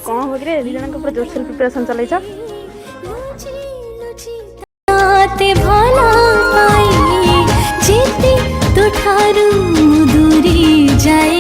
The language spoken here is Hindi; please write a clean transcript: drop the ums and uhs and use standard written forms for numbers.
कौन हो गए दी जन पूरा जोरसेल प्रिपरेशन चलै छ ते भला पाई जेते तो ठारू दूरी जाए